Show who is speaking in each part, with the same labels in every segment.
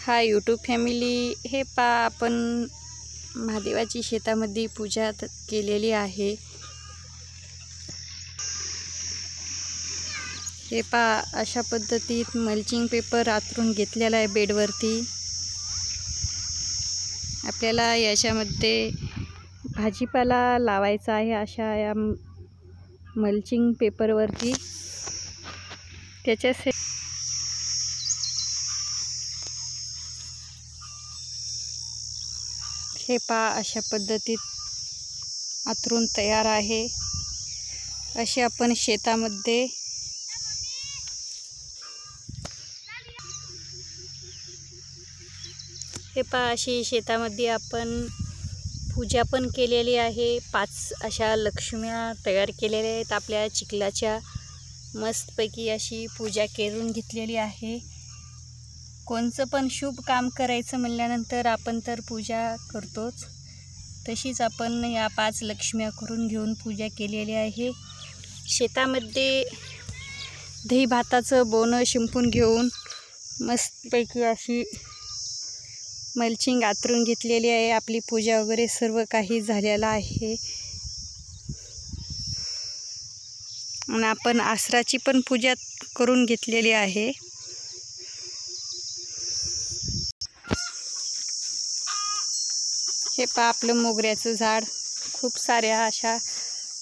Speaker 1: हा YouTube family, हे आपण महादेवाची शेतामध्ये पूजा केलेली आहे। हे अशा पद्धतीत मल्चिंग पेपर आतरून घेतलेला आहे बेडवरती। आपल्याला याच्यामध्ये भाजीपाला लावायचा आहे अशा या मल्चिंग पेपरवरती। त्याच्यासाठी हे अशा पद्धतीत आतरून तयार आहे। अशी आपण शेतामध्ये हे अशी शेतामध्ये आपण पूजा पण केलेली आहे। 5 अशा लक्ष्म्या तयार केलेल्या आहेत आपल्या चिखलाच्या। मस्तपैकी अशी पूजा करून घेतलेली आहे। कोणचं पण शुभ काम करायचं म्हणल्यानंतर आपण तर पूजा करतोच, तशीच आपण या 5 लक्ष्म्या करून घेऊन पूजा केलेली आहे। शेतामध्ये दही भाताचं बोनं शिंपून घेऊन मस्तपैकी अशी मल्चिंग आतरून घेतलेली आहे। आपली पूजा वगैरे सर्व काही झालेलं आहे आणि आपण आसराची पण पूजा करून घेतलेली आहे। हे आपलं मोगऱ्याचं झाड, खूप साऱ्या अशा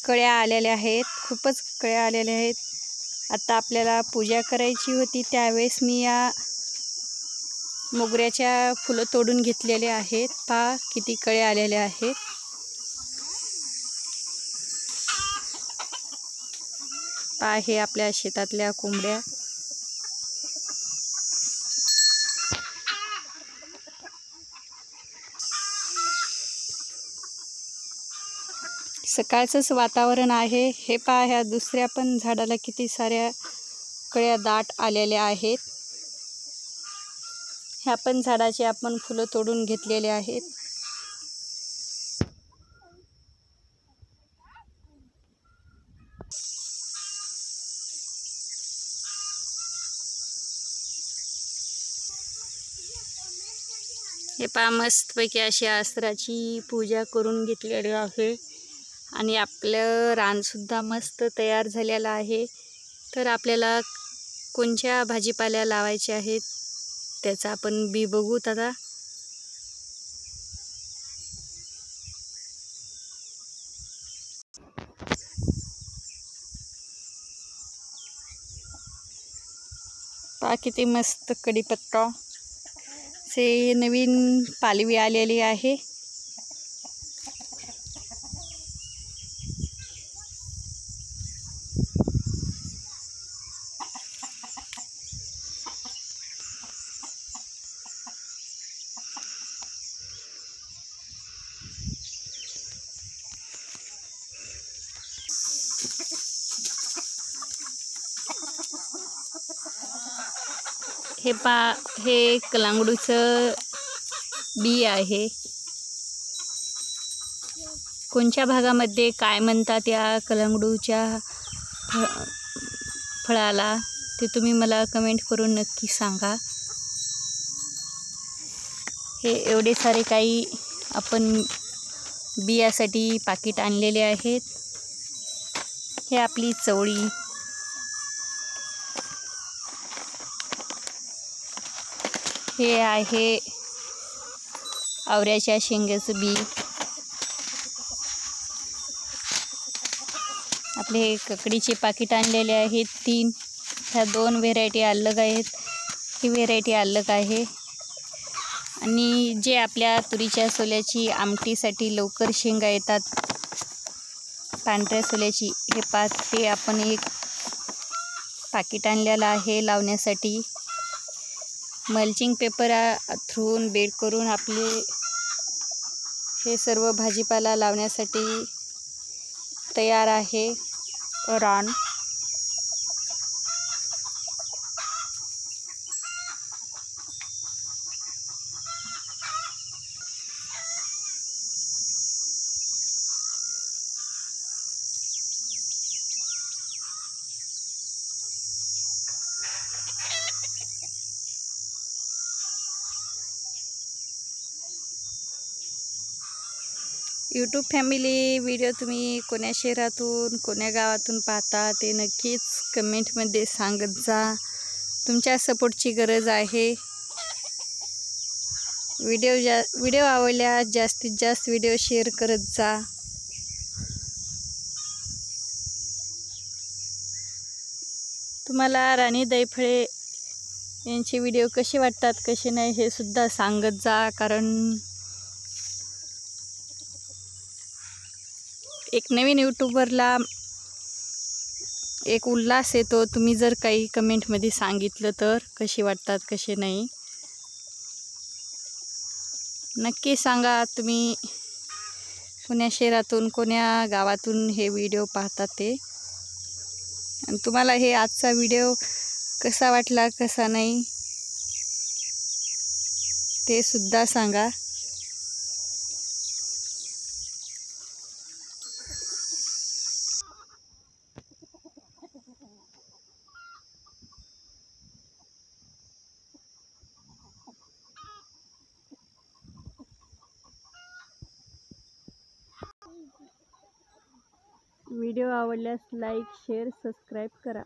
Speaker 1: कळ्या आलेल्या आहेत, खूपच कळ्या आलेल्या आहेत। आता आपल्याला पूजा करायची होती त्यावेळेस मी या मोगऱ्याच्या फुलं तोडून घेतलेले आहेत। किती कळे आलेले आहेत। हे आपल्या शेतातल्या कोंबड्या। सकाळचंच वातावरण आहे। हे ह्या दुसऱ्या पण झाडाला किती साऱ्या कळ्या दाट आलेल्या आहेत। ह्या पण झाडाचे आपण फुलं तोडून घेतलेले आहेत। हे मस्तपैकी अशी आसराची पूजा करून घेतलेली आहे आणि आपलं रानसुद्धा मस्त तयार झालेलं आहे। तर आपल्याला कोणत्या भाजीपाल्या लावायच्या आहेत त्याचा आपण बी बघूत आता। किती मस्त कढीपत्ता से नवीन पालवी आलेली आहे। हे कलांगडूचं बी आहे। कोणत्या भागामध्ये काय म्हणतात या कलांगडूच्या फळाला ते तुम्ही मला कमेंट करून नक्की सांगा। हे एवढे सारे काही आपण बियासाठी पाकिट आणलेले आहेत। हे आपली चवळी, हे आहे आवऱ्याच्या शेंगाचं बी। आपले हे ककडीचे पाकिट आणलेले आहेत 3। ह्या 2 व्हेरायटी अलग आहेत, ही व्हेरायटी अलग आहे। आणि जे आपल्या तुरीच्या सोल्याची आमटीसाठी लवकर शेंगा येतात पांढऱ्या सोल्याची, हे आपण एक पाकिट आणलेलं आहे लावण्यासाठी। मल्चिंग पेपर थ्रून बेड करून आपले हे सर्व भाजीपाला लावण्यासाठी तयार आहे रान। यूट्यूब फॅमिली, व्हिडिओ तुम्ही कोण्या शहरातून कोण्या गावातून पाहता ते नक्कीच कमेंटमध्ये सांगत जा. तुमच्या सपोर्टची गरज आहे. व्हिडिओ आवडल्यास जास्तीत जास्त व्हिडिओ शेअर करत जा. तुम्हाला राणी दैफळे यांचे व्हिडिओ कसे वाटतात कसे नाही हे सुद्धा सांगत जा. कारण एक नवीन यूट्यूबरला एक उल्हास येतो तुम्ही जर काही कमेंटमध्ये सांगितलं तर कसे वाटतात कसे नाही. नक्की सांगा तुम्ही कोण्या शहरातून कोण्या गावातून हे व्हिडिओ पाहतात ते. आणि तुम्हाला हे आजचा व्हिडिओ कसा वाटला कसा नाही ते सुद्धा सांगा. व्हिडिओ आवडल्यास लाईक शेअर सबस्क्राईब करा.